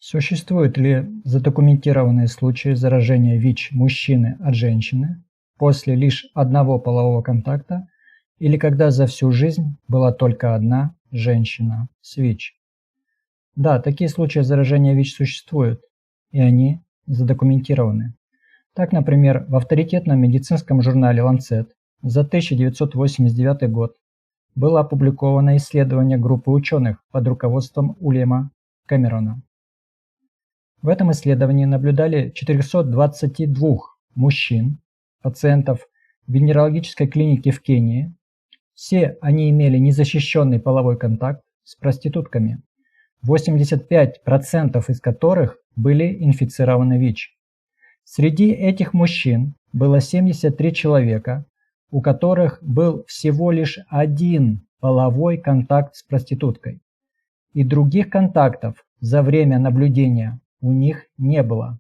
Существуют ли задокументированные случаи заражения ВИЧ мужчины от женщины после лишь одного полового контакта или когда за всю жизнь была только одна женщина с ВИЧ? Да, такие случаи заражения ВИЧ существуют, и они задокументированы. Так, например, в авторитетном медицинском журнале Lancet за 1989 год было опубликовано исследование группы ученых под руководством Уильяма Кэмерона. В этом исследовании наблюдали 422 мужчин, пациентов венерологической клиники в Кении. Все они имели незащищенный половой контакт с проститутками, 85% из которых были инфицированы ВИЧ. Среди этих мужчин было 73 человека, у которых был всего лишь один половой контакт с проституткой, и других контактов за время наблюдения у них не было.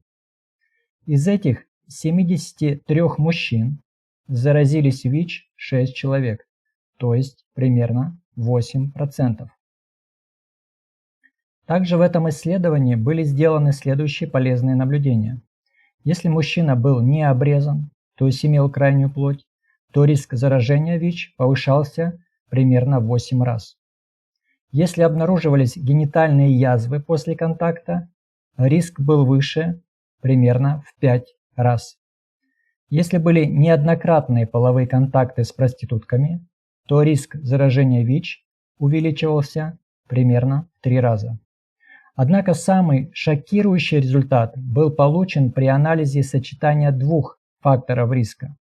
Из этих 73 мужчин заразились ВИЧ 6 человек, то есть примерно 8%. Также в этом исследовании были сделаны следующие полезные наблюдения. Если мужчина был не обрезан, то есть имел крайнюю плоть, то риск заражения ВИЧ повышался примерно в 8 раз. Если обнаруживались генитальные язвы после контакта, риск был выше примерно в 5 раз. Если были неоднократные половые контакты с проститутками, то риск заражения ВИЧ увеличивался примерно в 3 раза. Однако самый шокирующий результат был получен при анализе сочетания двух факторов риска.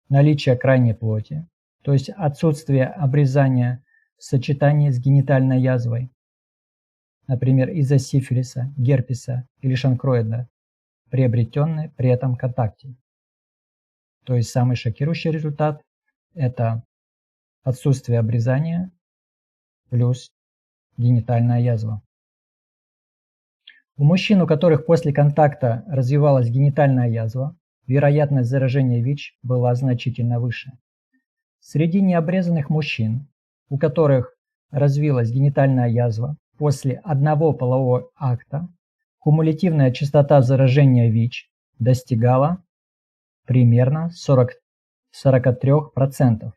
Наличие крайней плоти, то есть отсутствие обрезания в сочетании с генитальной язвой, например, из-за сифилиса, герпеса или шанкроида, приобретенной при этом контакте. То есть самый шокирующий результат – это отсутствие обрезания плюс генитальная язва. У мужчин, у которых после контакта развивалась генитальная язва, вероятность заражения ВИЧ была значительно выше. Среди необрезанных мужчин, у которых развилась генитальная язва после одного полового акта, кумулятивная частота заражения ВИЧ достигала примерно 43%.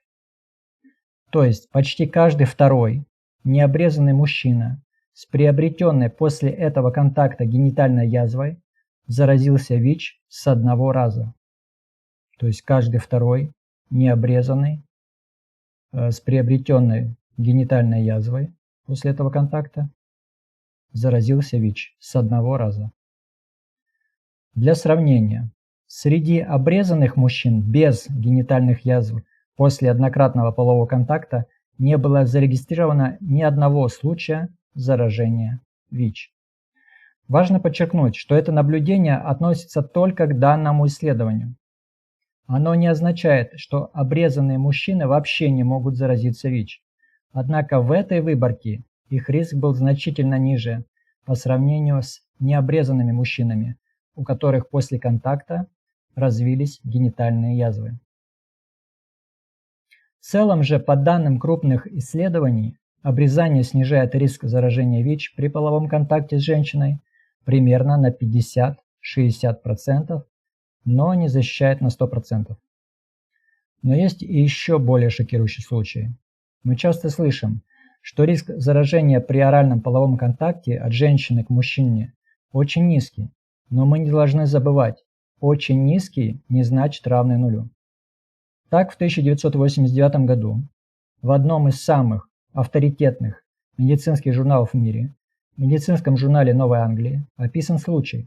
То есть почти каждый второй необрезанный мужчина с приобретенной после этого контакта генитальной язвой заразился ВИЧ с одного раза. То есть каждый второй необрезанный с приобретенной генитальной язвой после этого контакта заразился ВИЧ с одного раза. Для сравнения, среди обрезанных мужчин без генитальных язв после однократного полового контакта не было зарегистрировано ни одного случая заражения ВИЧ. Важно подчеркнуть, что это наблюдение относится только к данному исследованию. Оно не означает, что обрезанные мужчины вообще не могут заразиться ВИЧ. Однако в этой выборке их риск был значительно ниже по сравнению с необрезанными мужчинами, у которых после контакта развились генитальные язвы. В целом же, по данным крупных исследований, обрезание снижает риск заражения ВИЧ при половом контакте с женщиной примерно на 50-60%, но не защищает на 100%. Но есть и еще более шокирующие случаи. Мы часто слышим, что риск заражения при оральном половом контакте от женщины к мужчине очень низкий, но мы не должны забывать, очень низкий не значит равный нулю. Так, в 1989 году в одном из самых авторитетных медицинских журналов в мире, медицинском журнале Новой Англии, описан случай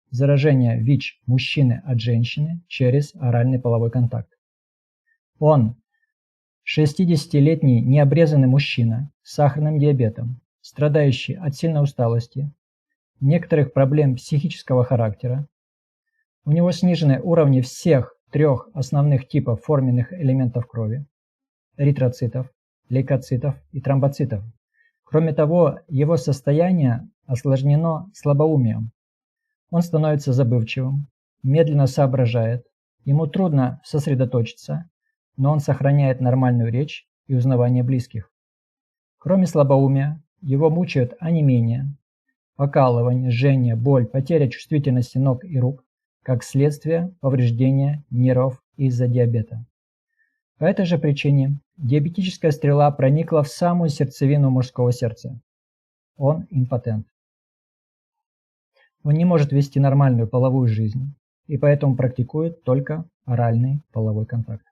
заражения ВИЧ мужчины от женщины через оральный половой контакт. Он, 60-летний необрезанный мужчина с сахарным диабетом, страдающий от сильной усталости, некоторых проблем психического характера. У него снижены уровни всех трех основных типов форменных элементов крови – эритроцитов, лейкоцитов и тромбоцитов. Кроме того, его состояние осложнено слабоумием. Он становится забывчивым, медленно соображает, ему трудно сосредоточиться, но он сохраняет нормальную речь и узнавание близких. Кроме слабоумия, его мучают онемение, покалывание, жжение, боль, потеря чувствительности ног и рук, как следствие повреждения нервов из-за диабета. По этой же причине диабетическая стрела проникла в самую сердцевину мужского сердца. Он импотент. Он не может вести нормальную половую жизнь и поэтому практикует только оральный половой контакт.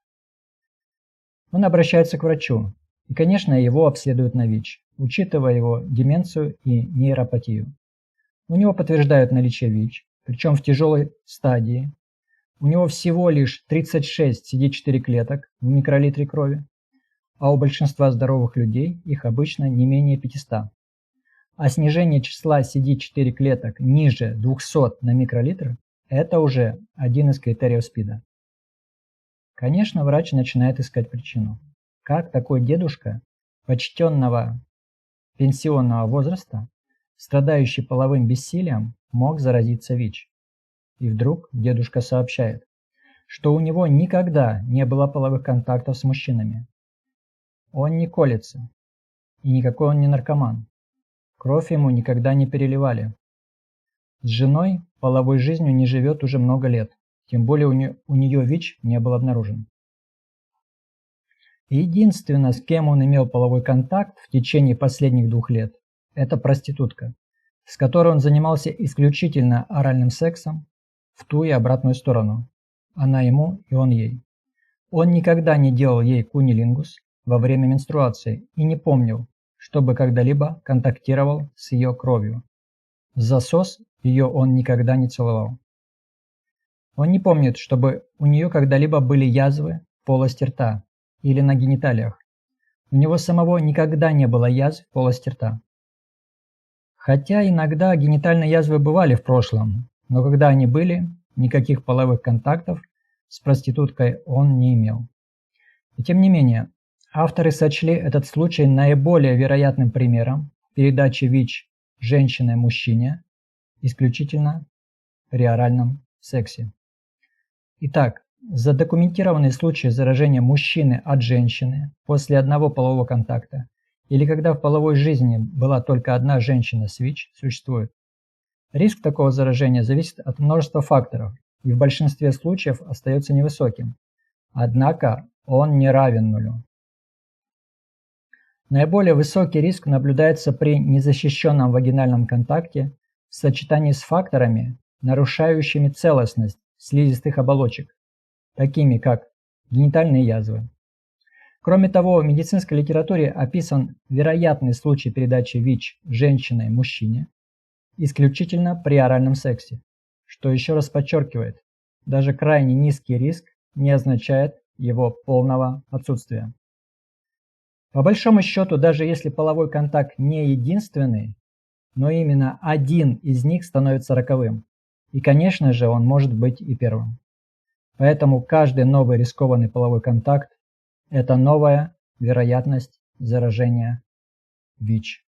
Он обращается к врачу, и, конечно, его обследуют на ВИЧ, учитывая его деменцию и нейропатию. У него подтверждают наличие ВИЧ, причем в тяжелой стадии. У него всего лишь 36 CD4 клеток в микролитре крови, а у большинства здоровых людей их обычно не менее 500. А снижение числа CD4 клеток ниже 200 на микролитр – это уже один из критериев СПИДа. Конечно, врач начинает искать причину. Как такой дедушка почтенного пенсионного возраста, страдающий половым бессилием, мог заразиться ВИЧ? И вдруг дедушка сообщает, что у него никогда не было половых контактов с мужчинами. Он не колется, и никакой он не наркоман. Кровь ему никогда не переливали. С женой половой жизнью не живет уже много лет, тем более у нее ВИЧ не был обнаружен. Единственное, с кем он имел половой контакт в течение последних 2 лет, это проститутка, с которой он занимался исключительно оральным сексом в ту и обратную сторону. Она ему, и он ей. Он никогда не делал ей куннилингус во время менструации и не помнил, чтобы когда-либо контактировал с ее кровью. В засос ее он никогда не целовал. Он не помнит, чтобы у нее когда-либо были язвы в полости рта или на гениталиях. У него самого никогда не было язв в полости рта. Хотя иногда генитальные язвы бывали в прошлом, но когда они были, никаких половых контактов с проституткой он не имел. И тем не менее, авторы сочли этот случай наиболее вероятным примером передачи ВИЧ женщиной мужчине исключительно при оральном сексе. Итак, задокументированные случаи заражения мужчины от женщины после одного полового контакта или когда в половой жизни была только одна женщина с ВИЧ существует. Риск такого заражения зависит от множества факторов и в большинстве случаев остается невысоким. Однако он не равен нулю. Наиболее высокий риск наблюдается при незащищенном вагинальном контакте в сочетании с факторами, нарушающими целостность слизистых оболочек, такими как генитальные язвы. Кроме того, в медицинской литературе описан вероятный случай передачи ВИЧ женщиной мужчине исключительно при оральном сексе, что еще раз подчеркивает, даже крайне низкий риск не означает его полного отсутствия. По большому счету, даже если половой контакт не единственный, но именно один из них становится роковым. И, конечно же, он может быть и первым. Поэтому каждый новый рискованный половой контакт – это новая вероятность заражения ВИЧ.